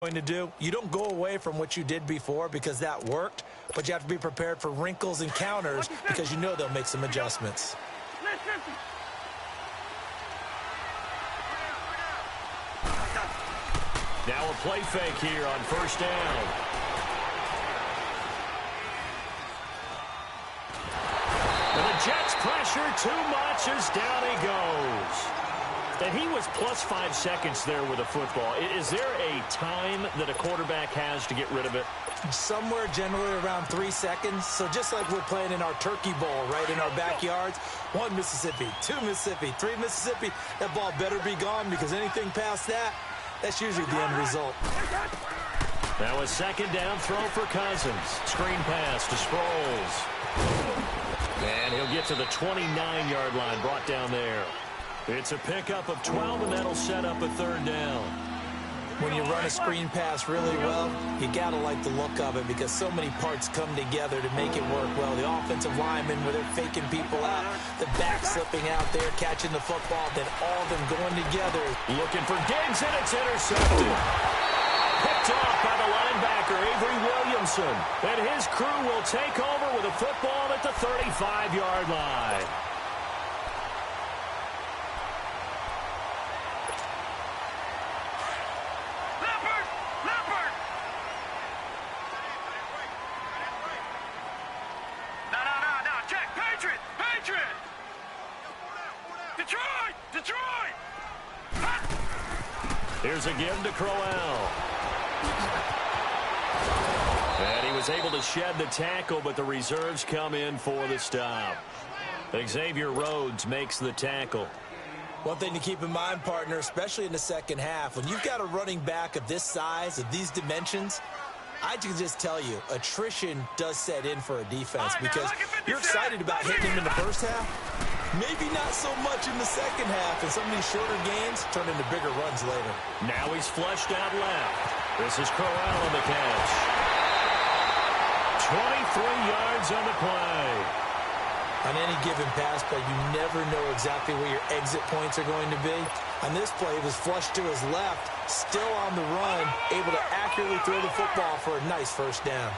going to do. You don't go away from what you did before because that worked, but you have to be prepared for wrinkles and counters because you know they'll make some adjustments. Now a play fake here on first down. And the Jets pressure too much as down he goes. And he was plus 5 seconds there with a football. Is there a time that a quarterback has to get rid of it? Somewhere generally around 3 seconds. So just like we're playing in our turkey bowl, right, in our backyards, 1 Mississippi, 2 Mississippi, 3 Mississippi, that ball better be gone because anything past that, that's usually the end result. Now a second down throw for Cousins. Screen pass to Sproles. And he'll get to the 29-yard line, brought down there. It's a pickup of 12, and that'll set up a third down. When you run a screen pass really well, you got to like the look of it because so many parts come together to make it work well. The offensive linemen, where they're faking people out, the back slipping out there, catching the football, then all of them going together. Looking for Diggs, and it's intercepted. Picked off by the linebacker, Avery Williamson. And his crew will take over with a football at the 35-yard line. Here's a give to Crowell. And he was able to shed the tackle, but the reserves come in for the stop. Xavier Rhodes makes the tackle. One thing to keep in mind, partner, especially in the second half, when you've got a running back of this size, of these dimensions, I can just tell you, attrition does set in for a defense because you're excited about hitting him in the first half. Maybe not so much in the second half, and some of these shorter gains turn into bigger runs later. Now he's flushed out left. This is Crowell on the catch. 23 yards on the play. On any given pass play, you never know exactly where your exit points are going to be. On this play, it was flushed to his left, still on the run, able to accurately throw the football for a nice first down.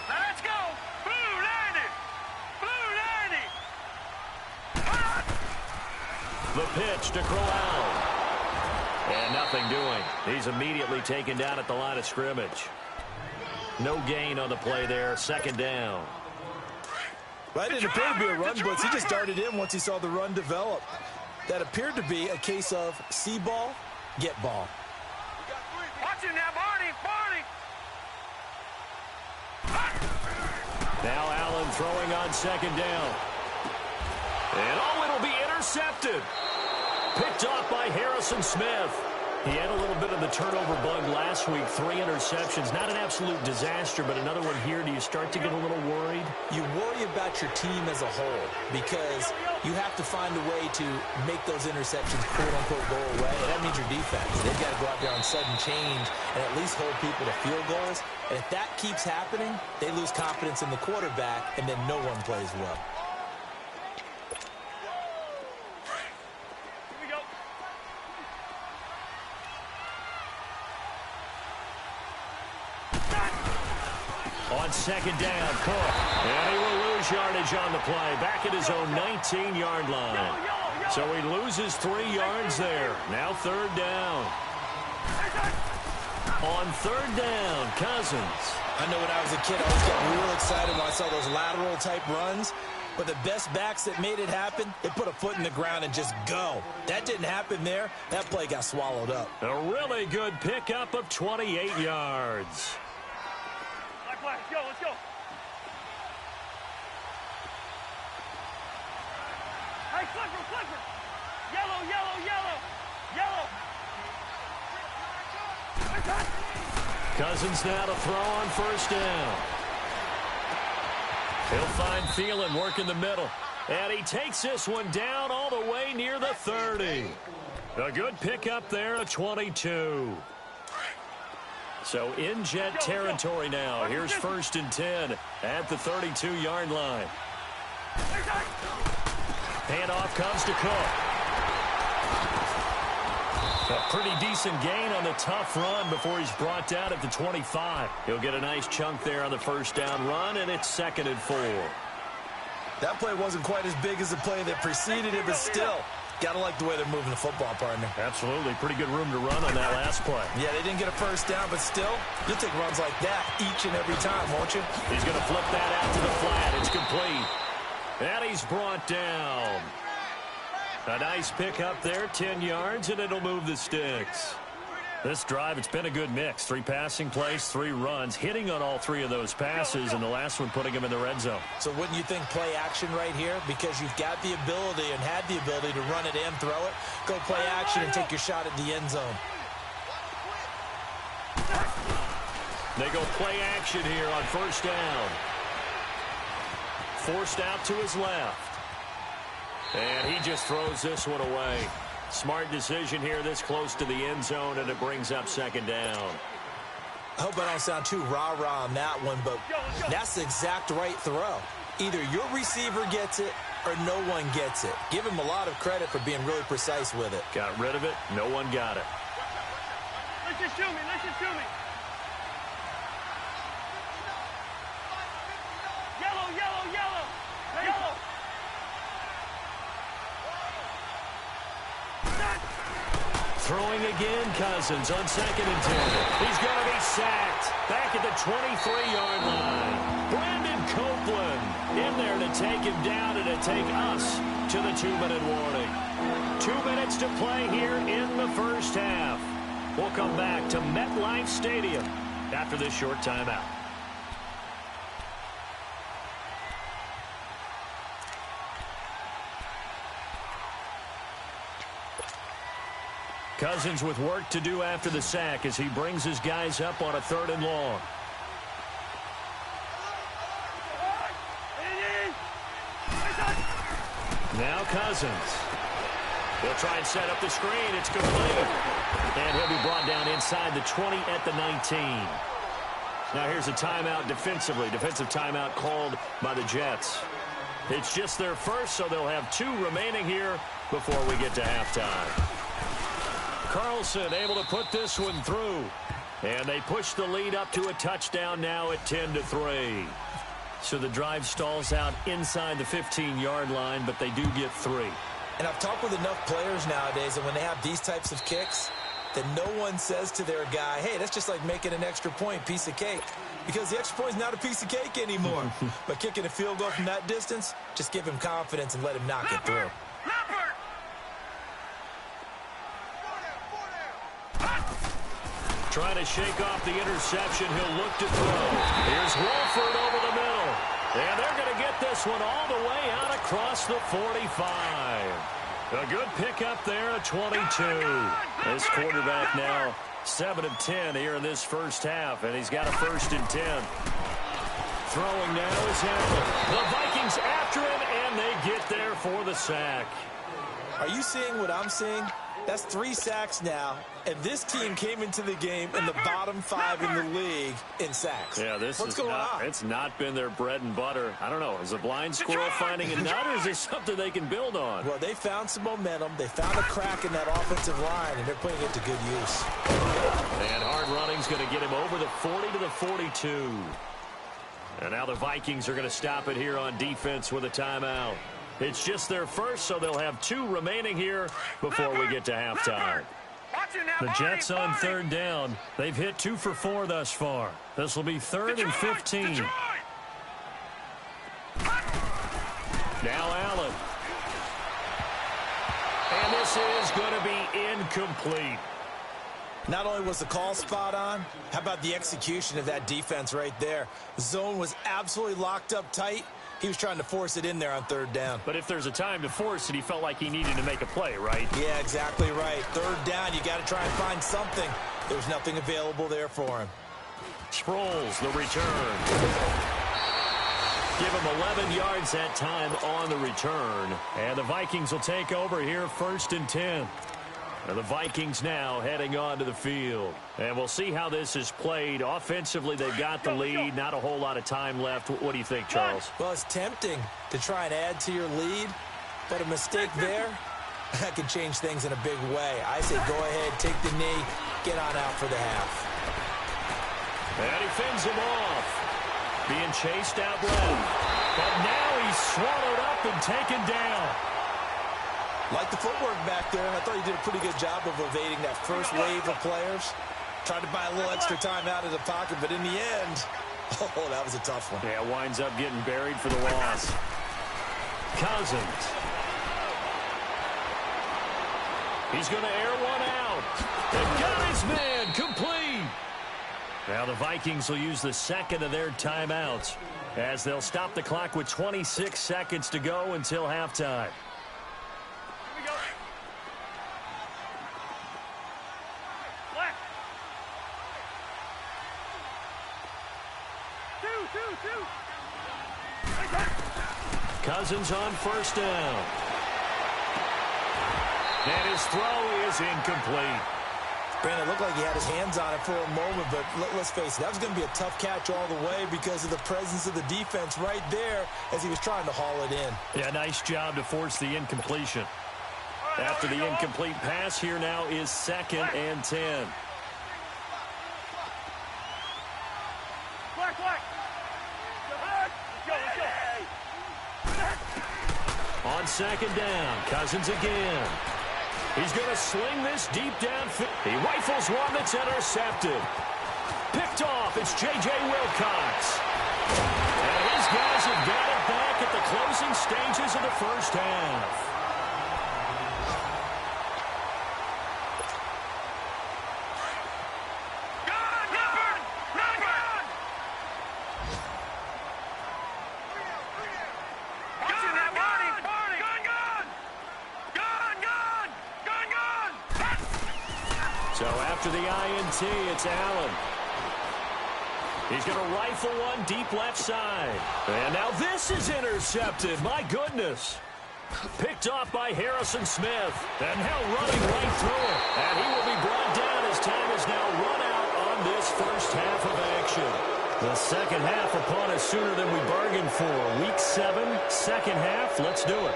Let's go! Blue 90! Blue 90! The pitch to Crowell. And nothing doing. He's immediately taken down at the line of scrimmage. No gain on the play there. Second down. That didn't appear to be a run blitz. He just darted in once he saw the run develop. That appeared to be a case of see ball, get ball. Watch him now, Barney! Now Allen throwing on second down. And it'll be intercepted. Picked off by Harrison Smith. He had a little bit of the turnover bug last week, 3 interceptions. Not an absolute disaster, but another one here. Do you start to get a little worried? You worry about your team as a whole because you have to find a way to make those interceptions, quote-unquote, go away. And that means your defense. They've got to go out there on sudden change and at least hold people to field goals. And if that keeps happening, they lose confidence in the quarterback, and then no one plays well. On second down, Cook. And he will lose yardage on the play. Back at his own 19-yard line. So he loses 3 yards there. Now third down. On third down, Cousins. I know when I was a kid, I always got real excited when I saw those lateral-type runs. But the best backs that made it happen, they put a foot in the ground and just go. That didn't happen there. That play got swallowed up. A really good pickup of 28 yards. Let's go, let's go. Hey, Clifford. Yellow. Cousins now to throw on first down. He'll find Thielen working the middle. And he takes this one down all the way near the 30. A good pickup there, a 22. So in Jet territory now. Here's first and 10 at the 32-yard line. Handoff comes to Cook. A pretty decent gain on the tough run before he's brought down at the 25. He'll get a nice chunk there on the first down run, and it's 2nd and 4. That play wasn't quite as big as the play that preceded it, but still, got to like the way they're moving the football, partner. Absolutely. Pretty good room to run on that last play. Yeah, they didn't get a first down, but still, you'll take runs like that each and every time, won't you? He's going to flip that out to the flat. It's complete. And he's brought down. A nice pick up there, 10 yards, and it'll move the sticks. This drive, it's been a good mix. 3 passing plays, 3 runs, hitting on all 3 of those passes, and the last one putting him in the red zone. So wouldn't you think play action right here? Because you've got the ability and had the ability to run it and throw it. Go play action and take your shot at the end zone. They go play action here on first down. Forced out to his left. And he just throws this one away. Smart decision here this close to the end zone, and it brings up 2nd down. I hope I don't sound too rah-rah on that one, but that's the exact right throw. Either your receiver gets it or no one gets it. Give him a lot of credit for being really precise with it. Got rid of it. No one got it. Let's just shoot me. Let's just shoot me. Yellow, yellow, yellow. Yellow. Throwing again, Cousins on 2nd and 10. He's going to be sacked back at the 23-yard line. Brandon Copeland in there to take him down and to take us to the 2-minute warning. 2 minutes to play here in the first half. We'll come back to MetLife Stadium after this short timeout. Cousins with work to do after the sack as he brings his guys up on a 3rd and long. Now Cousins. He'll try and set up the screen. It's complete. And he'll be brought down inside the 20 at the 19. Now here's a timeout defensively. Defensive timeout called by the Jets. It's just their first, so they'll have 2 remaining here before we get to halftime. Carlson able to put this one through. And they push the lead up to a touchdown now at 10-3. So the drive stalls out inside the 15-yard line, but they do get 3. And I've talked with enough players nowadays that when they have these types of kicks, that no one says to their guy, hey, that's just like making an extra point, piece of cake. Because the extra point is not a piece of cake anymore. But kicking a field goal from that distance, just give him confidence and let him knock it through. Trying to shake off the interception. He'll look to throw. Here's Wolford over the middle. And they're going to get this one all the way out across the 45. A good pickup there at 22. This quarterback now 7 of 10 here in this first half, and he's got a 1st and 10. Throwing now is Hamlin. The Vikings after him, and they get there for the sack. Are you seeing what I'm seeing? That's 3 sacks now, and this team came into the game in the bottom 5 in the league in sacks. Yeah, What's going on? It's not been their bread and butter. I don't know. Is a blind squirrel finding a nut, or is this something they can build on? Well, they found some momentum. They found a crack in that offensive line, and they're putting it to good use. And hard running's going to get him over the 40 to the 42. And now the Vikings are going to stop it here on defense with a timeout. It's just their first, so they'll have 2 remaining here before we get to halftime. The Jets on 3rd down. They've hit 2 for 4 thus far. This will be 3rd and 15. Now Allen. And this is going to be incomplete. Not only was the call spot on, how about the execution of that defense right there? The zone was absolutely locked up tight. He was trying to force it in there on 3rd down. But if there's a time to force it, he felt like he needed to make a play, right? Yeah, exactly right. 3rd down, you got to try and find something. There was nothing available there for him. Sproles, the return. Give him 11 yards that time on the return. And the Vikings will take over here 1st and 10. And the Vikings now heading onto the field. And we'll see how this is played. Offensively, they've got the lead. Not a whole lot of time left. What do you think, Charles? Well, it's tempting to try and add to your lead, but a mistake there, that can change things in a big way. I say go ahead, take the knee, get on out for the half. And he fends him off. Being chased out left. But now he's swallowed up and taken down. Like the footwork back there, and I thought he did a pretty good job of evading that first wave of players. Tried to buy a little extra time out of the pocket, but in the end, oh, that was a tough one. Yeah, winds up getting buried for the loss. Cousins. He's going to air one out. And got his man complete. Now the Vikings will use the second of their timeouts as they'll stop the clock with 26 seconds to go until halftime. Cousins on first down. And his throw is incomplete. Brandon, it looked like he had his hands on it for a moment, but let's face it, that was going to be a tough catch all the way because of the presence of the defense right there as he was trying to haul it in. Yeah, nice job to force the incompletion. After the incomplete pass, here now is 2nd and 10. On 2nd down, Cousins again. He's going to sling this deep downfield. He rifles one that's intercepted. Picked off, it's J.J. Wilcox. And his guys have got it back at the closing stages of the first half. So after the INT, it's Allen. He's going to rifle one deep left side. And now this is intercepted. My goodness. Picked off by Harrison Smith. And now running right through it. And he will be brought down as time is now run out on this first half of action. The second half upon us sooner than we bargained for. Week 7, second half. Let's do it.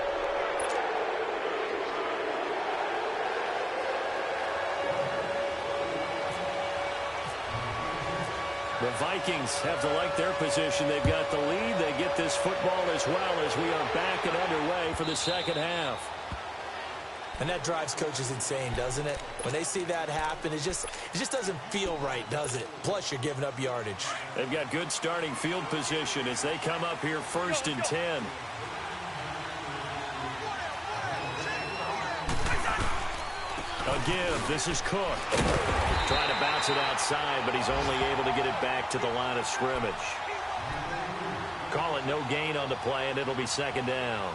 The Vikings have to like their position. They've got the lead. They get this football as well as we are back and underway for the second half. And that drives coaches insane, doesn't it? When they see that happen, it just doesn't feel right, does it? Plus, you're giving up yardage. They've got good starting field position as they come up here 1st and 10. Again, this is Cook. Trying to bounce it outside, but he's only able to get it back to the line of scrimmage. Call it no gain on the play, and it'll be 2nd down.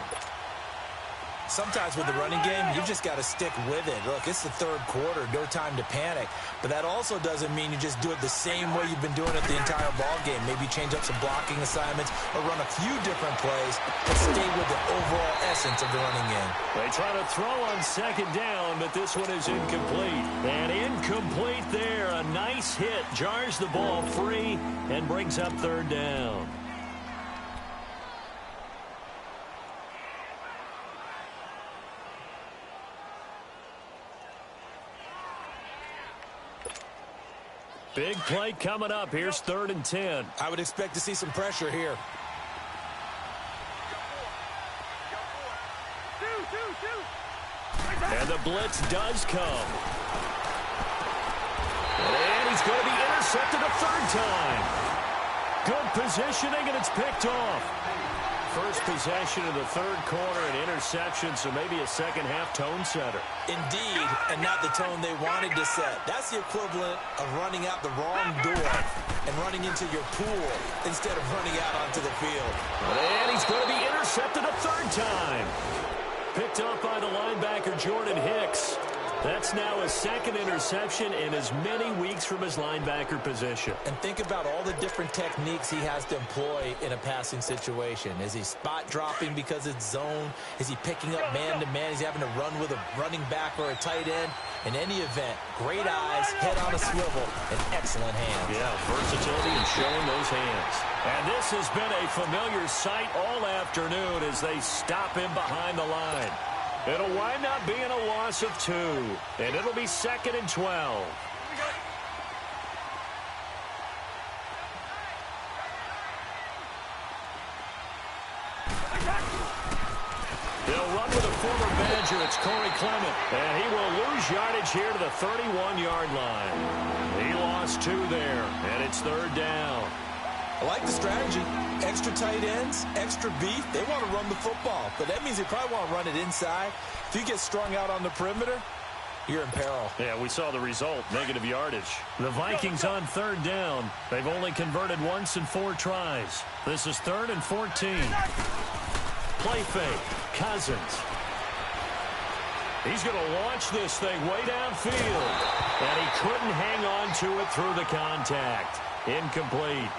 Sometimes with the running game, you've just got to stick with it. Look, it's the 3rd quarter, no time to panic. But that also doesn't mean you just do it the same way you've been doing it the entire ball game. Maybe change up some blocking assignments or run a few different plays, but stay with the overall essence of the running game. They try to throw on 2nd down, but this one is incomplete. And incomplete there. A nice hit. Jars the ball free and brings up 3rd down. Big play coming up. Here's 3rd and 10. I would expect to see some pressure here. And the blitz does come. And he's going to be intercepted a 3rd time. Good positioning, and it's picked off. First possession of the 3rd quarter, an interception, so maybe a second half tone setter. Indeed, and not the tone they wanted to set. That's the equivalent of running out the wrong door and running into your pool instead of running out onto the field. And he's going to be intercepted a 3rd time. Picked up by the linebacker, Jordan Hicks. That's now his 2nd interception in as many weeks from his linebacker position. And think about all the different techniques he has to employ in a passing situation. Is he spot dropping because it's zone? Is he picking up man-to-man? Is he having to run with a running back or a tight end? In any event, great eyes, head on a swivel, and excellent hands. Yeah, versatility and showing those hands. And this has been a familiar sight all afternoon as they stop him behind the line. It'll wind up being a loss of 2, and it'll be 2nd and 12. They'll run with a former Badger. It's Corey Clement, and he will lose yardage here to the 31-yard line. He lost 2 there, and it's 3rd down. I like the strategy. Extra tight ends, extra beef. They want to run the football, but that means they probably want to run it inside. If you get strung out on the perimeter, you're in peril. Yeah, we saw the result, negative yardage. The Vikings on 3rd down. They've only converted once in 4 tries. This is 3rd and 14. Play fake. Cousins. He's going to launch this thing way downfield. And he couldn't hang on to it through the contact. Incomplete.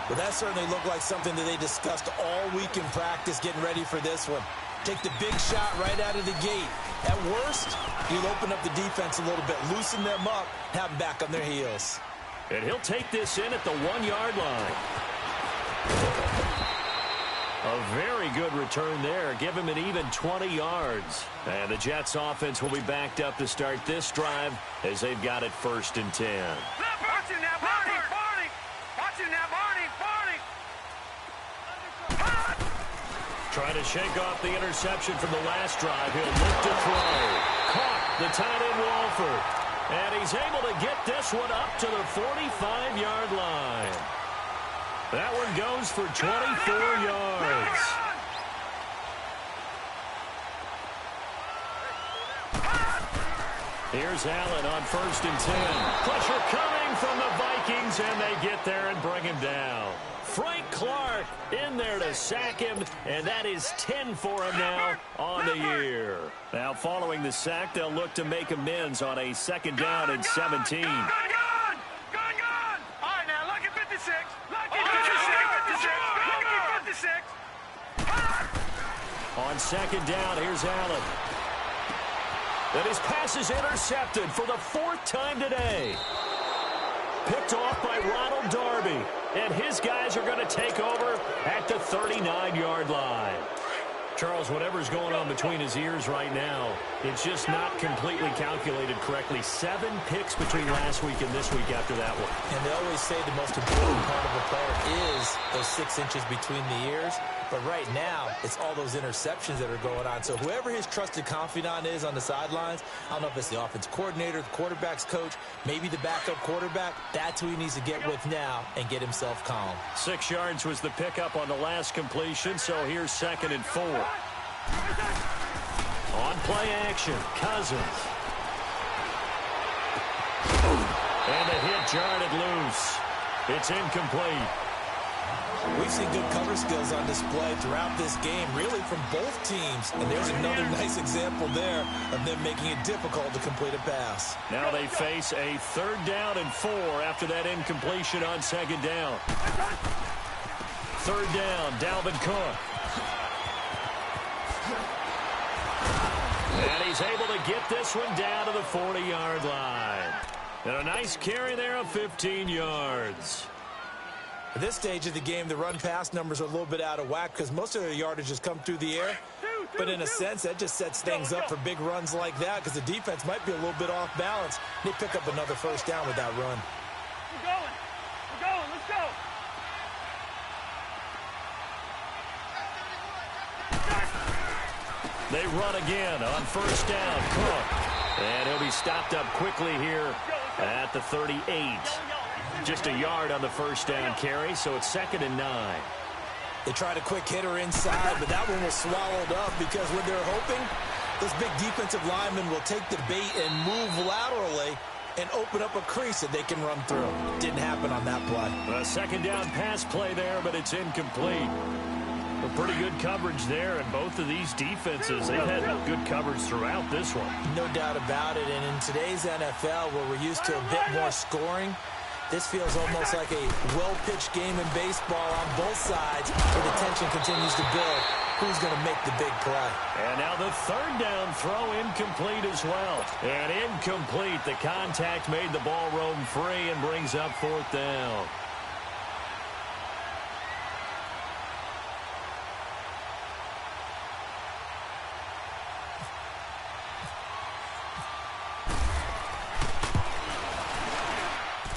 Well, that certainly looked like something that they discussed all week in practice getting ready for this one. Take the big shot right out of the gate. At worst, you'll open up the defense a little bit, loosen them up, have them back on their heels. And he'll take this in at the 1-yard line. A very good return there. Give him an even 20 yards. And the Jets offense will be backed up to start this drive as they've got it 1st and 10. Watch it now, Barney! Barney! Watch it now, Barney! Barney! Trying to shake off the interception from the last drive. He'll look to throw. Caught the tight end Walford. And he's able to get this one up to the 45-yard line. That one goes for 24 yards. Here's Allen on 1st and 10. Pressure coming from the Vikings, and they get there and bring him down. Frank Clark in there to sack him, and that is 10 for him now on the year. Now, following the sack, they'll look to make amends on a 2nd down and 17. Gone! All right, now, lucky 56. Lucky 56. On 2nd down, here's Allen. And his pass is intercepted for the 4th time today. Picked off by Ronald Darby. And his guys are going to take over at the 39-yard line. Charles, whatever's going on between his ears right now, it's just not completely calculated correctly. 7 picks between last week and this week after that one. And they always say the most important part of a player is those 6 inches between the ears. But right now, it's all those interceptions that are going on. So whoever his trusted confidant is on the sidelines, I don't know if it's the offense coordinator, the quarterback's coach, maybe the backup quarterback, that's who he needs to get with now and get himself calm. 6 yards was the pickup on the last completion, so here's 2nd and 4. On play action, Cousins. And the hit jarred it loose. It's incomplete. We've seen good cover skills on display throughout this game, really from both teams. And there's another nice example there of them making it difficult to complete a pass. Now they face a 3rd down and 4 after that incompletion on 2nd down. 3rd down, Dalvin Cook. And he's able to get this one down to the 40-yard line. And a nice carry there of 15 yards. At this stage of the game, the run-pass numbers are a little bit out of whack because most of their yardage has come through the air. But in a sense, that just sets things up for big runs like that because the defense might be a little bit off balance. They pick up another 1st down with that run. We're going, let's go. They run again on 1st down, Cook. And he'll be stopped up quickly here at the 38. Just a yard on the 1st down carry, so it's 2nd and 9. They tried a quick hitter inside, but that one was swallowed up because when they're hoping, those big defensive linemen will take the bait and move laterally and open up a crease that they can run through. Didn't happen on that play. A 2nd down pass play there, but it's incomplete. A pretty good coverage there, and both of these defenses, they've had good coverage throughout this one. No doubt about it, and in today's NFL, where we're used to a bit more scoring, this feels almost like a well-pitched game in baseball on both sides where the tension continues to build. Who's going to make the big play? And now the 3rd down throw incomplete as well. And incomplete. The contact made the ball roam free and brings up 4th down.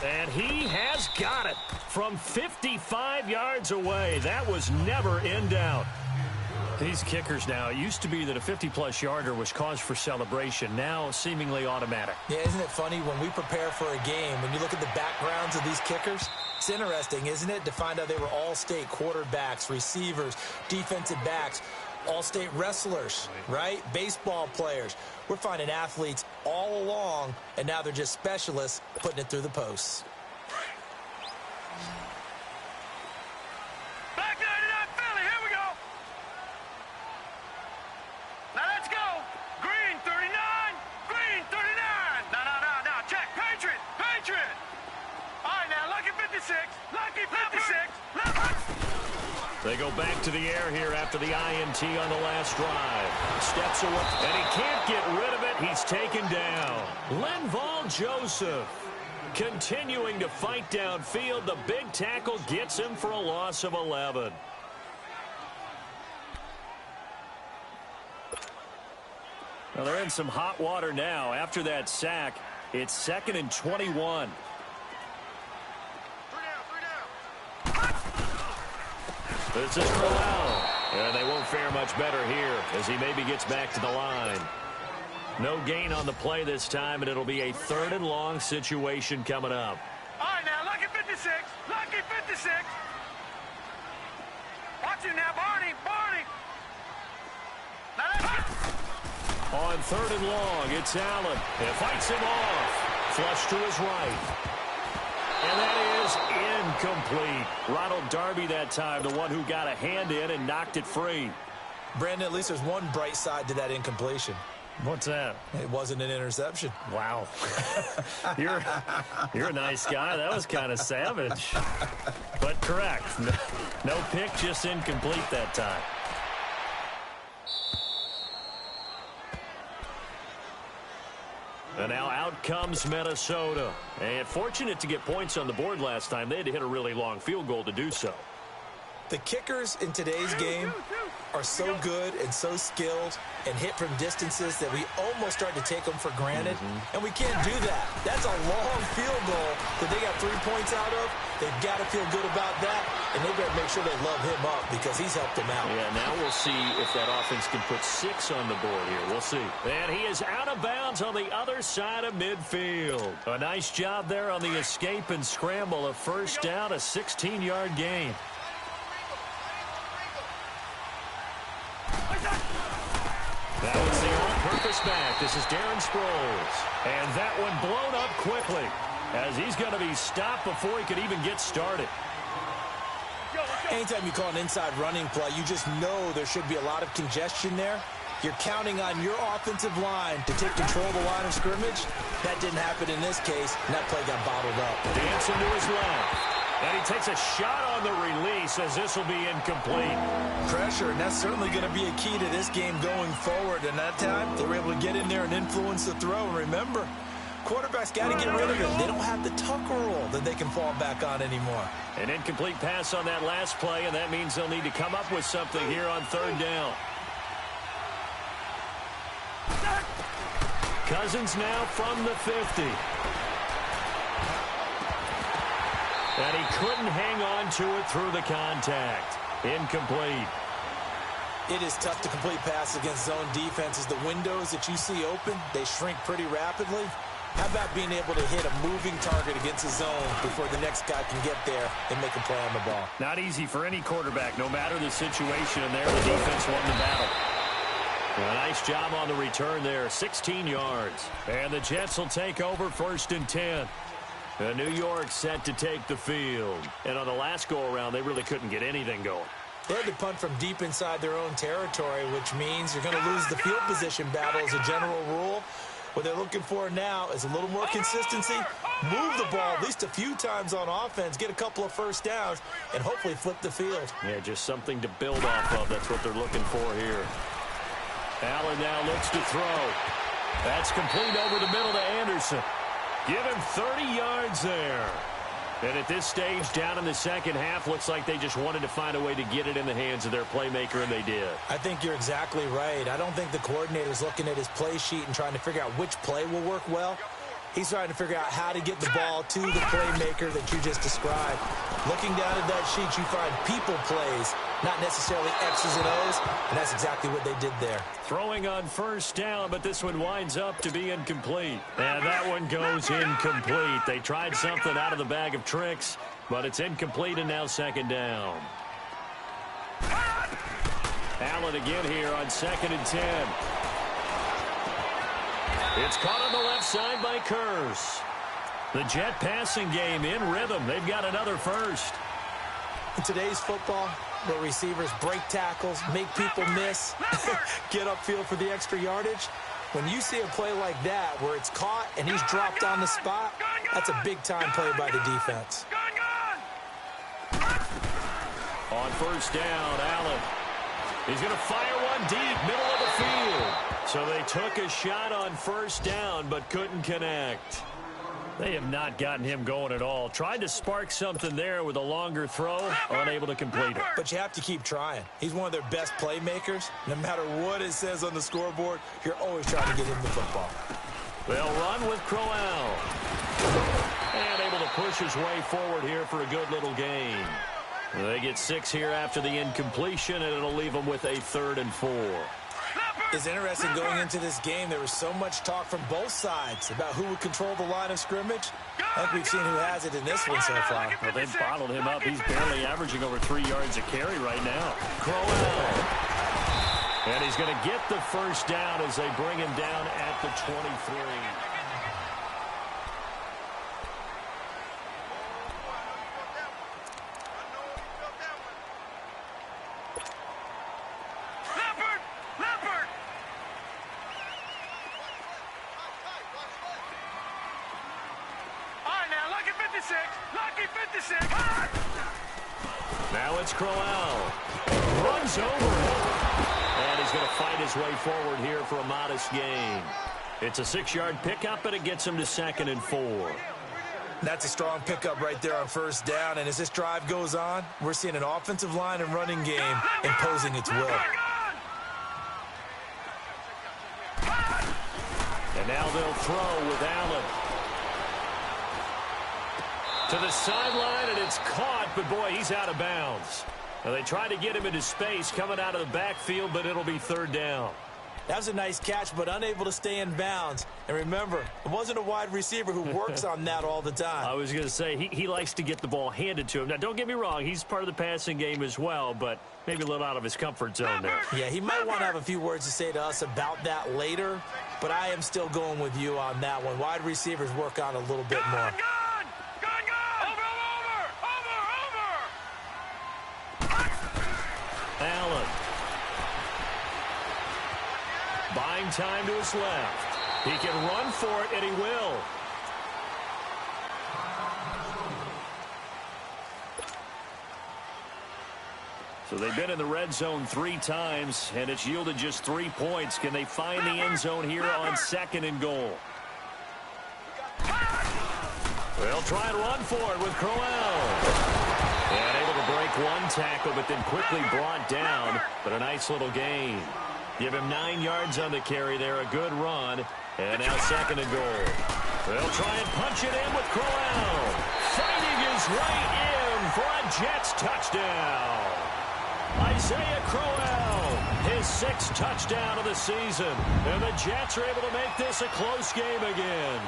And he has got it from 55 yards away. That was never in doubt. These kickers now, it used to be that a 50-plus yarder was cause for celebration. Now seemingly automatic. Yeah, isn't it funny when we prepare for a game, when you look at the backgrounds of these kickers, it's interesting, isn't it, to find out they were all-state quarterbacks, receivers, defensive backs, all-state wrestlers, right? Baseball players. We're finding athletes all along, and now they're just specialists putting it through the posts. Back 99 Philly, here we go. Now let's go. Green 39, green 39. Now, check. Patriot, Patriot. All right, now, lucky 56, lucky 56. They go back to the air here after the INT on the last drive. Steps away, and he can't get rid of it. He's taken down. Linval Joseph continuing to fight downfield. The big tackle gets him for a loss of 11. Well, they're in some hot water now. After that sack, it's 2nd and 21. This is Crowell. And they won't fare much better here as he maybe gets back to the line. No gain on the play this time, and it'll be a 3rd and long situation coming up. All right, now, lucky 56, lucky 56. Watch it now, Barney. Now let's On 3rd and long, it's Allen. It fights him off. Flush to his right. And that is incomplete. Ronald Darby that time, the one who got a hand in and knocked it free. Brandon, at least there's one bright side to that incompletion. What's that? It wasn't an interception. Wow. You're a nice guy. That was kind of savage. But correct. No pick, just incomplete that time. And now out comes Minnesota. And fortunate to get points on the board last time. They had to hit a really long field goal to do so. The kickers in today's game are so good and so skilled and hit from distances that we almost start to take them for granted. And we can't do that. That's a long field goal that they got 3 points out of. They've got to feel good about that, and they better make sure they love him up because he's helped them out. Yeah, now we'll see if that offense can put 6 on the board here. We'll see. And he is out of bounds on the other side of midfield. A nice job there on the escape and scramble. A first down, a 16-yard gain. That was the all-purpose back. This is Darren Sproles. And that one blown up quickly as he's going to be stopped before he could even get started. Anytime you call an inside running play, you just know there should be a lot of congestion there. You're counting on your offensive line to take control of the line of scrimmage. That didn't happen in this case, and that play got bottled up. Dancing to his left. And he takes a shot on the release as this will be incomplete. Pressure, and that's certainly going to be a key to this game going forward. And that time, they were able to get in there and influence the throw. And remember, quarterbacks got to get rid of it. They don't have the Tucker rule that they can fall back on anymore. An incomplete pass on that last play, and that means they'll need to come up with something here on 3rd down. Cousins now from the 50. And he couldn't hang on to it through the contact. Incomplete. It is tough to complete passes against zone defenses. The windows that you see open, they shrink pretty rapidly. How about being able to hit a moving target against a zone before the next guy can get there and make a play on the ball? Not easy for any quarterback, no matter the situation. And there, the defense won the battle. A nice job on the return there, 16 yards. And the Jets will take over 1st and 10. New York set to take the field. And on the last go-around, they really couldn't get anything going. They had to punt from deep inside their own territory, which means you're going to lose the field position battle as a general rule. What they're looking for now is a little more consistency, move the ball at least a few times on offense, get a couple of first downs, and hopefully flip the field. Yeah, just something to build off of. That's what they're looking for here. Allen now looks to throw. That's complete over the middle to Anderson. Give him 30 yards there. And at this stage, down in the second half, looks like they just wanted to find a way to get it in the hands of their playmaker, and they did. I think you're exactly right. I don't think the coordinator's looking at his play sheet and trying to figure out which play will work well. He's trying to figure out how to get the ball to the playmaker that you just described. Looking down at that sheet, you find people plays, not necessarily X's and O's, and that's exactly what they did there. Throwing on first down, but this one winds up to be incomplete. And that one goes incomplete. They tried something out of the bag of tricks, but it's incomplete and now second down. Allen again here on 2nd and 10. It's caught on the left side by Kurz. The Jet passing game in rhythm. They've got another first. In today's football, where receivers break tackles, make people miss, get upfield for the extra yardage, when you see a play like that where it's caught and he's dropped on the spot, that's a big-time play by the defense. On first down, Allen. He's going to fire one deep, middle of the field. So they took a shot on first down, but couldn't connect. They have not gotten him going at all. Tried to spark something there with a longer throw, unable to complete it. But you have to keep trying. He's one of their best playmakers. No matter what it says on the scoreboard, you're always trying to get him the football. They'll run with Crowell. And able to push his way forward here for a good little gain. They get 6 here after the incompletion, and it'll leave them with a 3rd and 4. It's interesting going into this game. There was so much talk from both sides about who would control the line of scrimmage. I think we've seen who has it in this one so far. Well, they've bottled him up. He's barely averaging over 3 yards a carry right now. Crowell. And he's going to get the first down as they bring him down at the 23. Now it's Crowell. Runs over him. And he's going to fight his way forward here for a modest gain. It's a 6-yard pickup, and it gets him to 2nd and 4. That's a strong pickup right there on first down. And as this drive goes on, we're seeing an offensive line and running game imposing its will. And now they'll throw with Allen. To the sideline, and it's caught, but boy, he's out of bounds. Now, they try to get him into space coming out of the backfield, but it'll be 3rd down. That was a nice catch, but unable to stay in bounds. And remember, it wasn't a wide receiver who works on that all the time. I was going to say, he likes to get the ball handed to him. Now, don't get me wrong, he's part of the passing game as well, but maybe a little out of his comfort zone there. Yeah, he might want to have a few words to say to us about that later, but I am still going with you on that one. Wide receivers work on a little bit more. Allen. Buying time to his left. He can run for it, and he will. So they've been in the red zone 3 times, and it's yielded just 3 points. Can they find the end zone here on 2nd and goal? They'll try and run for it with Crowell. And able to break one tackle, but then quickly brought down. But a nice little gain. Give him 9 yards on the carry there. A good run. And now 2nd and goal. They'll try and punch it in with Crowell. Fighting his way in for a Jets touchdown. Isaiah Crowell, his 6th touchdown of the season. And the Jets are able to make this a close game again.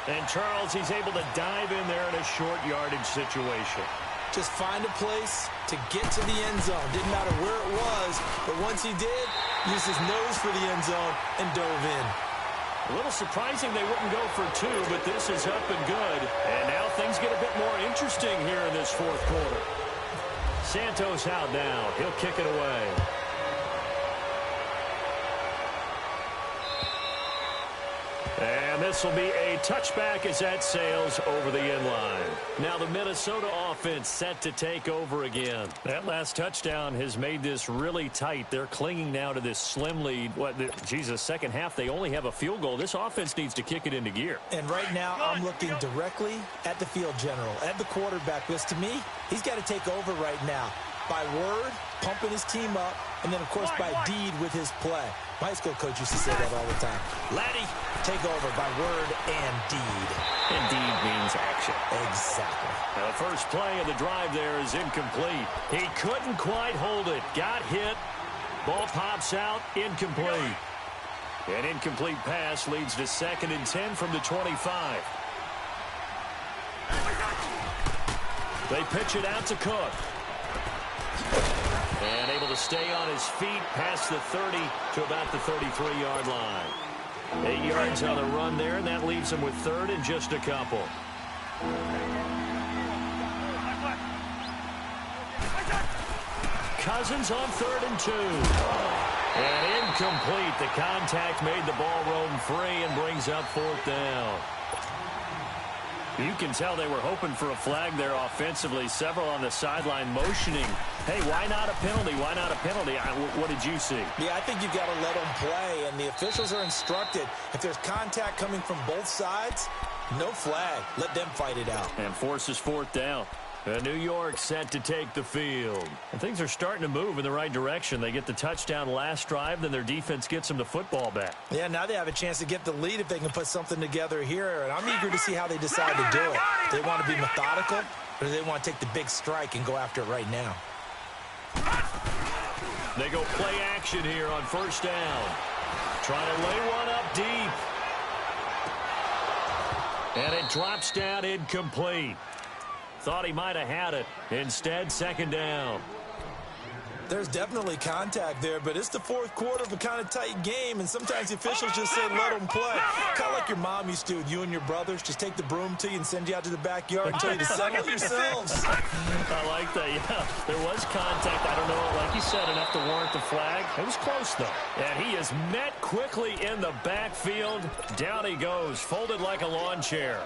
And Charles, he's able to dive in there in a short yardage situation. Just find a place to get to the end zone. Didn't matter where it was, but once he did, used his nose for the end zone and dove in. A little surprising they wouldn't go for 2, but this is up and good. And now things get a bit more interesting here in this 4th quarter. Santos out now. He'll kick it away. And this will be a touchback as that sails over the end line. Now the Minnesota offense set to take over again. That last touchdown has made this really tight. They're clinging now to this slim lead. Second half, they only have a field goal. This offense needs to kick it into gear. And right now, I'm looking directly at the field general, at the quarterback, because to me, he's got to take over right now. By word, pumping his team up, and then, of course, by deed with his play. My high school coach used to say that all the time. Laddie, take over by word and deed. And deed means action. Exactly. Now, the first play of the drive there is incomplete. He couldn't quite hold it. Got hit. Ball pops out. Incomplete. An incomplete pass leads to 2nd and 10 from the 25. They pitch it out to Cook. And able to stay on his feet past the 30 to about the 33-yard line. 8 yards on the run there, and that leaves him with 3rd and just a couple. Cousins on 3rd and 2. And incomplete. The contact made the ball roam free and brings up 4th down. You can tell they were hoping for a flag there offensively. Several on the sideline motioning. Hey, why not a penalty? Why not a penalty? What did you see? Yeah, I think you've got to let them play, and the officials are instructed. If there's contact coming from both sides, no flag. Let them fight it out. And forces 4th down. New York set to take the field. And things are starting to move in the right direction. They get the touchdown last drive, then their defense gets them the football back. Yeah, now they have a chance to get the lead if they can put something together here. And I'm eager to see how they decide to do it. Do they want to be methodical, or do they want to take the big strike and go after it right now? They go play action here on 1st down. Trying to lay one up deep. And it drops down incomplete. Thought he might have had it. Instead, 2nd down. There's definitely contact there, but it's the 4th quarter of a kind of tight game, and sometimes the officials just say let them play. Kind of like your mom used to with you and your brothers. Just take the broom to you and send you out to the backyard and tell you to settle yourselves. I like that, yeah. There was contact. I don't know, like you said, enough to warrant the flag. It was close, though. And he is met quickly in the backfield. Down he goes, folded like a lawn chair.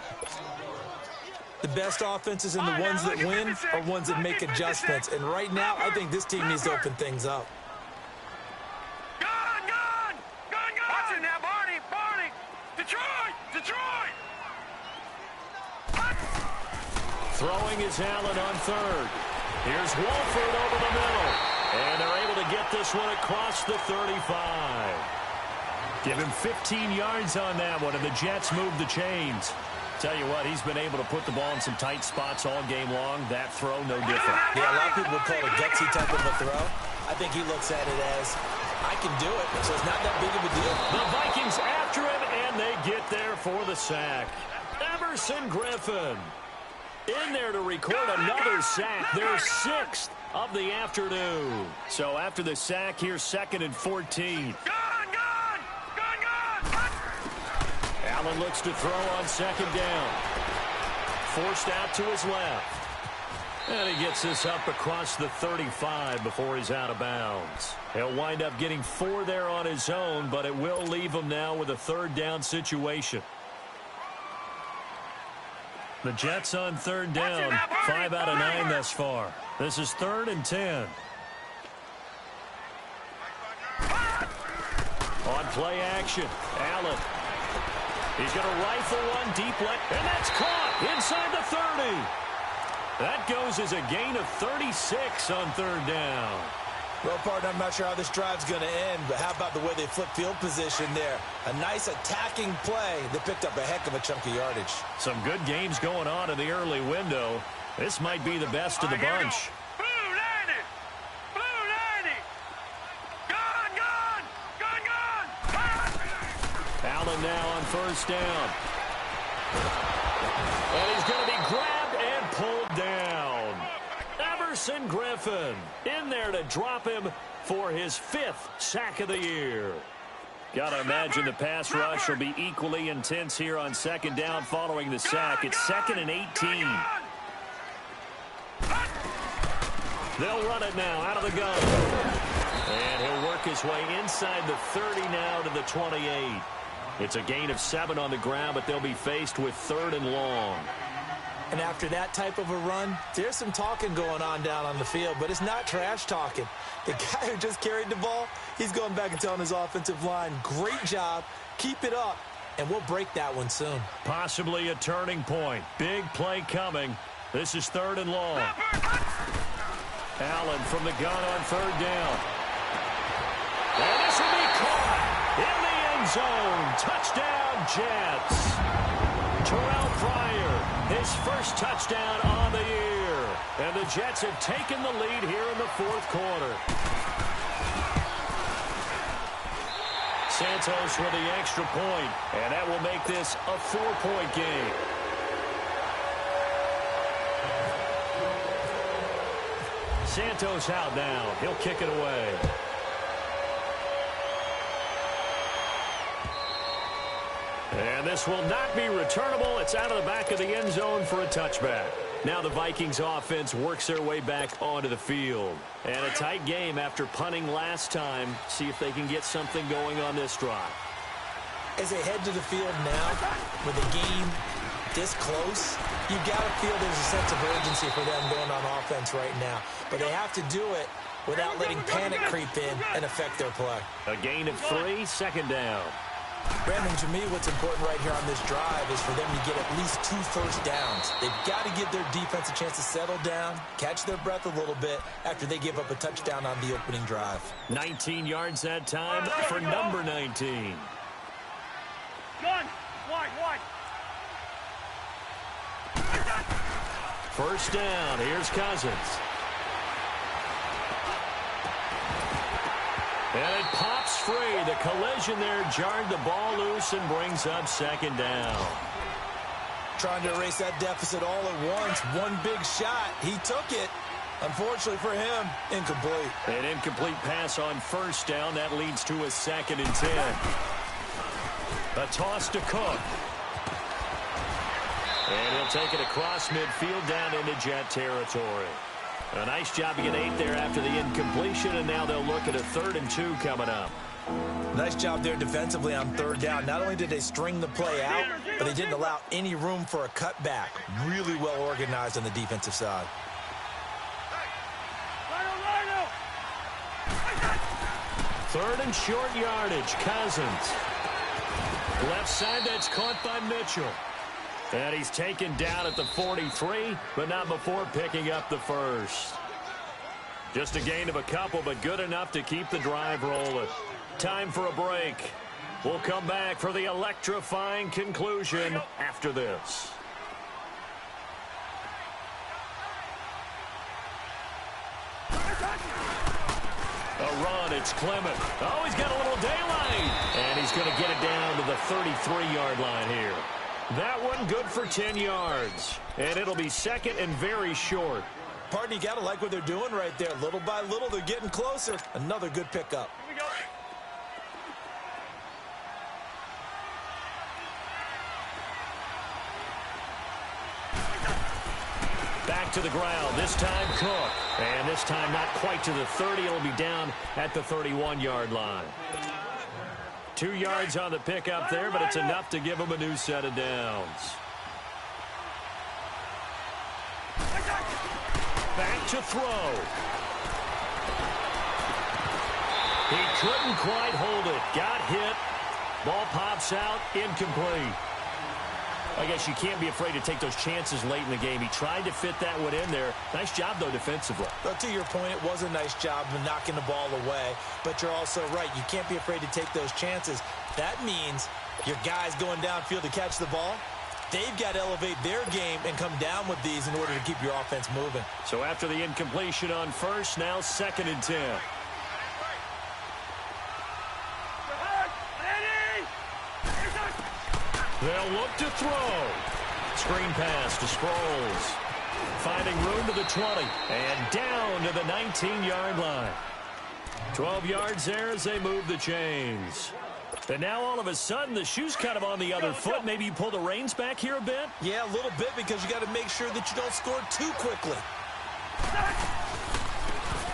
The best offenses and the ones that win are ones that make adjustments. And right now, I think this team needs to open things up. Gun! Watch it now, Barney! Detroit! Throwing is Allen on 3rd. Here's Wolford over the middle. And they're able to get this one across the 35. Give him 15 yards on that one, and the Jets move the chains. Tell you what, he's been able to put the ball in some tight spots all game long. That throw, no different. Yeah, a lot of people would call it a gutsy type of a throw. I think he looks at it as, I can do it, so it's not that big of a deal. The Vikings after him, and they get there for the sack. Everson Griffin in there to record another sack. Their 6th of the afternoon. So after the sack, here's 2nd and 14. Allen looks to throw on 2nd down. Forced out to his left. And he gets this up across the 35 before he's out of bounds. He'll wind up getting 4 there on his own, but it will leave him now with a 3rd down situation. The Jets on 3rd down, 5 out of 9 thus far. This is 3rd and 10. On play action, Allen. He's going to rifle one deep left, and that's caught inside the 30. That goes as a gain of 36 on 3rd down. Well, partner, I'm not sure how this drive's going to end, but how about the way they flip field position there? A nice attacking play that picked up a heck of a chunk of yardage. Some good games going on in the early window. This might be the best of the bunch. Allen now on 1st down. And he's going to be grabbed and pulled down. Everson Griffin in there to drop him for his 5th sack of the year. Got to imagine the pass rush will be equally intense here on 2nd down following the sack. It's 2nd and 18. They'll run it now out of the gun. And he'll work his way inside the 30 now to the 28. It's a gain of 7 on the ground, but they'll be faced with 3rd and long. And after that type of a run, there's some talking going on down on the field, but it's not trash talking. The guy who just carried the ball, he's going back and telling his offensive line, great job, keep it up, and we'll break that one soon. Possibly a turning point. Big play coming. This is 3rd and long. Allen from the gun on 3rd down. And this will be caught. end zone. Touchdown, Jets. Terrell Pryor, his first touchdown on the year. And the Jets have taken the lead here in the fourth quarter. Santos with the extra point, and that will make this a 4-point game. Santos out now. He'll kick it away. And this will not be returnable. It's out of the back of the end zone for a touchback. Now the Vikings offense works their way back onto the field. And a tight game after punting last time. See if they can get something going on this drive. As they head to the field now, with the game this close, you've got to feel there's a sense of urgency for them going on offense right now. But they have to do it without letting panic creep in and affect their play. A gain of 3, second down. Brandon, to me, what's important right here on this drive is for them to get at least 2 first downs. They've got to give their defense a chance to settle down, catch their breath a little bit after they give up a touchdown on the opening drive. 19 yards that time for number 19. Gun! Wide! First down. Here's Cousins. And it pops free. The collision there jarred the ball loose and brings up second down. Trying to erase that deficit all at once. One big shot. He took it. Unfortunately for him, incomplete. An incomplete pass on first down. That leads to a 2nd and 10. A toss to Cook. And he'll take it across midfield down into Jet territory. A nice job to get 8 there after the incompletion, and now they'll look at a 3rd and 2 coming up. Nice job there defensively on 3rd down. Not only did they string the play out, but they didn't allow any room for a cutback. Really well organized on the defensive side. 3rd and short yardage. Cousins. Left side, that's caught by Mitchell. And he's taken down at the 43, but not before picking up the first. Just a gain of a couple, but good enough to keep the drive rolling. Time for a break. We'll come back for the electrifying conclusion after this. A run, it's Clement. Oh, he's got a little daylight. And he's going to get it down to the 33-yard line here. That one good for 10 yards. And it'll be 2nd and very short. Partner, you got to like what they're doing right there. Little by little, they're getting closer. Another good pickup. Here we go. Back to the ground. This time, Cook. And this time, not quite to the 30. It'll be down at the 31-yard line. 2 yards on the pickup there, but it's enough to give him a new set of downs. Back to throw. He couldn't quite hold it. Got hit. Ball pops out. Incomplete. I guess you can't be afraid to take those chances late in the game. He tried to fit that one in there. Nice job, though, defensively. But to your point, it was a nice job of knocking the ball away. But you're also right. You can't be afraid to take those chances. That means your guys going downfield to catch the ball, they've got to elevate their game and come down with these in order to keep your offense moving. So after the incompletion on first, now 2nd and 10. They'll look to throw. Screen pass to Sproles. Finding room to the 20. And down to the 19-yard line. 12 yards there as they move the chains. And now all of a sudden the shoe's kind of on the other foot. Maybe you pull the reins back here a bit? Yeah, a little bit, because you got to make sure that you don't score too quickly.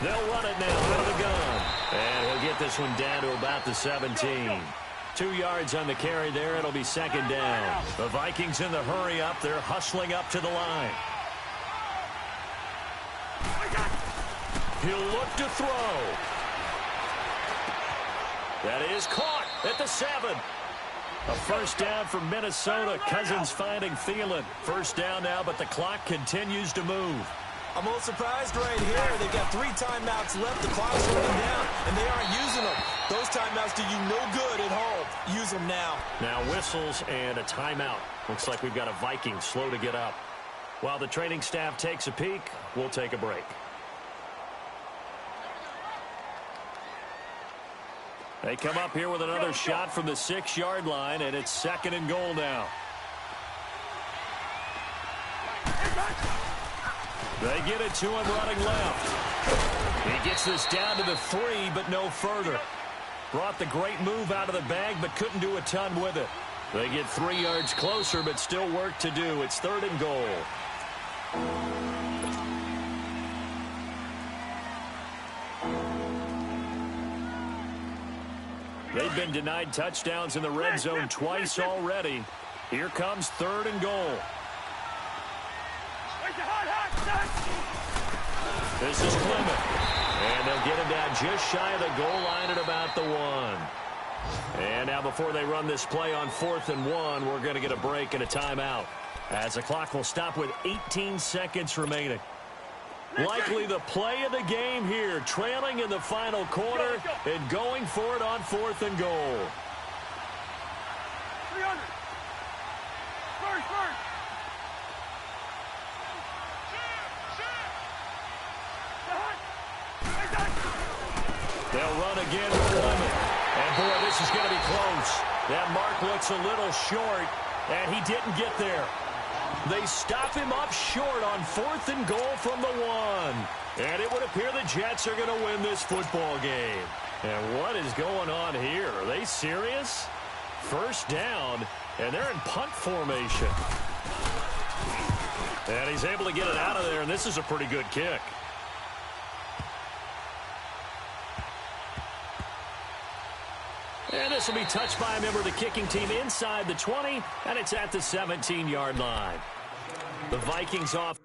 They'll run it now out of the gun. And he'll get this one down to about the 17. 2 yards on the carry there. It'll be 2nd down. The Vikings in the hurry up. They're hustling up to the line. He'll look to throw. That is caught at the 7. A first down for Minnesota. Cousins finding Thielen. First down now, but the clock continues to move. I'm a little surprised right here. They've got 3 timeouts left. The clock's running down, and they aren't using them. Those timeouts do you no good at home. Use them now. Now whistles and a timeout. Looks like we've got a Viking slow to get up. While the training staff takes a peek, we'll take a break. They come up here with another shot from the 6-yard line, and it's 2nd and goal now. They get it to him running left. He gets this down to the 3, but no further. Brought the great move out of the bag, but couldn't do a ton with it. They get 3 yards closer, but still work to do. It's 3rd and goal. They've been denied touchdowns in the red zone twice already. Here comes 3rd and goal. This is Clement. And they'll get him down just shy of the goal line at about the 1. And now before they run this play on 4th and 1, we're going to get a break and a timeout, as the clock will stop with 18 seconds remaining. Likely the play of the game here, trailing in the final quarter and going for it on 4th and goal. 300. First. They'll run again with Clement. And boy, this is going to be close. That mark looks a little short, and he didn't get there. They stop him up short on 4th and goal from the 1. And it would appear the Jets are going to win this football game. And what is going on here? Are they serious? 1st down, and they're in punt formation. And he's able to get it out of there, and this is a pretty good kick. And this will be touched by a member of the kicking team inside the 20, and it's at the 17-yard line. The Vikings off.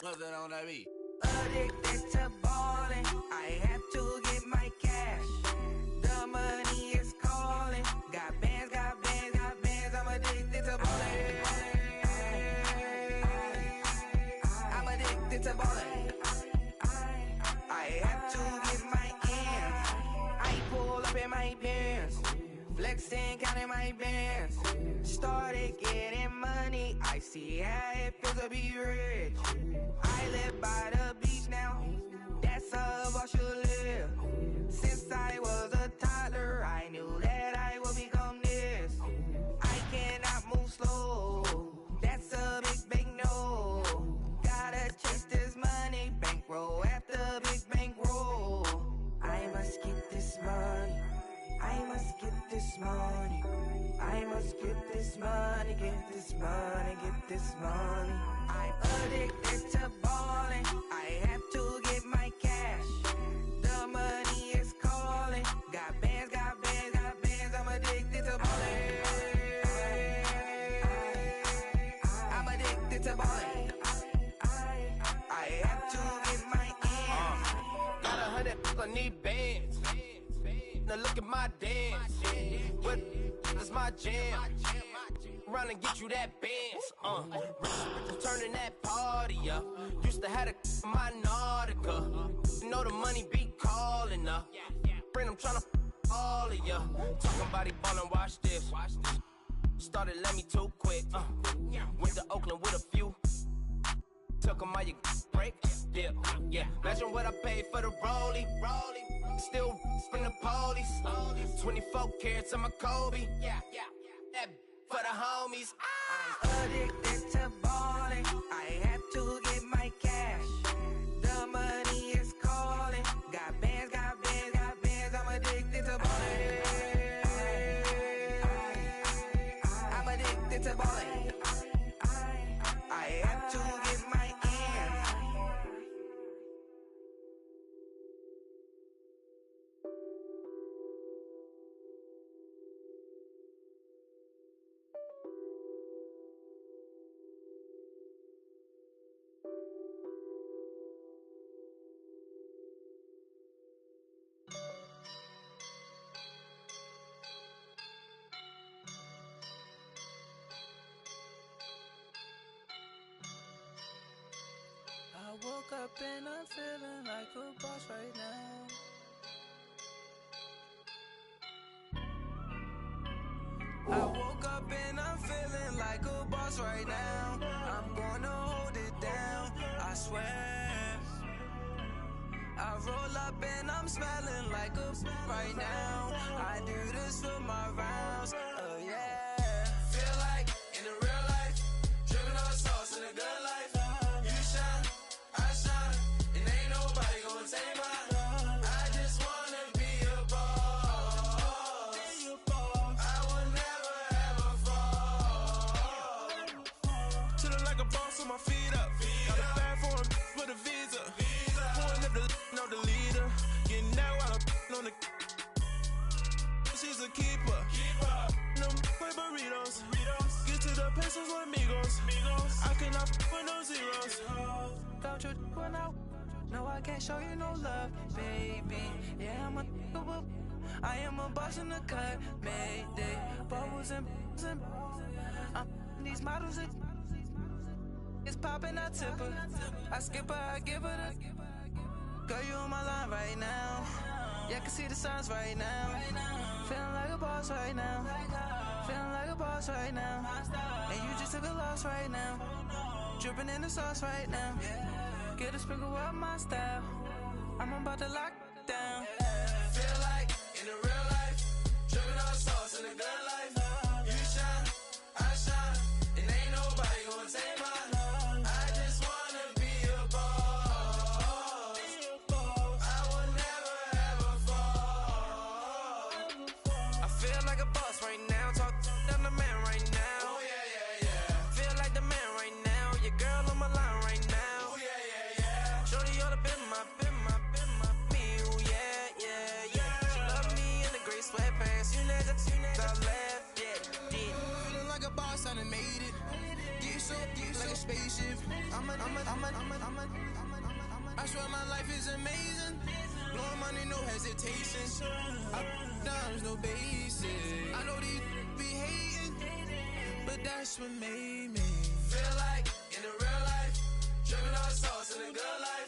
What's that on that beat? Addicted to ballin', I have to get my cash. The money is calling. Got bands, I'm addicted to ballin'. I'm addicted to ballin'. I have to get my ends. I pull up in my pants, flexing, counting my bands. Started getting money, I see how it feels to be rich. I live by the beach now, that's how I should live. Since I was a toddler, I knew that I would become this. I cannot move slow, that's a big no. Gotta chase this money, bankroll after big bankroll. I must get this money, I must get this money. I must get this money, get this money, get this money. I'm addicted to ballin', I have to get my cash. The money is calling. Got bands, I'm addicted to ballin'. I'm addicted to ballin'. I have to get my ends. Got 100, I need bands. Now look at my dance. What is my jam? Run and get you that bands. Turning that party up. Used to have a my Nautica. You know the money be calling up. Friend, I'm tryna all of ya. Talking body ballin', watch this. Started let me too quick. Went to Oakland with a few. Took 'em all you break. Yeah. Imagine what I paid for the rollie. Still from the police. 24 carats on my Kobe. That for the homies. I'm addicted to ballin', I have to get my cash. The money is calling. Got bands, I'm addicted to ballin'. I'm addicted to ballin'. I have to get my ends. woke up and I'm feeling like a boss right now. I woke up and I'm feeling like a boss right now. I'm gonna hold it down, I swear. I roll up and I'm smelling like a right now. I do this for my rounds, oh yeah. Feel like in the real life, dripping on sauce in the good life. You shine, I shine, and ain't nobody gonna take mine. I just wanna be a boss. I will never ever fall. Chillin' like a boss with my feet up. Got a bag for him with a visa. Pulling up the leader. Getting that while I'm on the. She's a keeper. No play burritos. Get to the pesos with amigos. I cannot with no zeros. Don't you run out? No, I can't show you no love, baby. Yeah, I am a boss in the cut, Mayday. Bubbles and I'm these models. It's popping, I tip her. I skip her, I give her the. Girl, you on my line right now. Yeah, I can see the signs right now. Feeling like a boss right now. Feeling like a boss right now. And you just took a loss right now. Dripping in the sauce right now. Get a sprinkle up my style. I'm about to lock down. Feel like in the real life, dripping on sauce in the good life. You shine, I shine, and ain't nobody gonna take mine. I just wanna be a boss. I will never ever fall. I feel like a boss right now. Talk down the man right now. Oh yeah. Feel like the man right now. Your girl on my line right now. Oh yeah. Shorty oughta been my me. Oh yeah. She love me in the gray sweatpants. You never left, yeah. Feeling like a boss, I done made it. Get so like a spaceship. I swear my life is amazing. Blowing money, no hesitation. Dimes, no basic. I know these be hating, but that's what made me feel like in the real life, dripping on sauce in the good life.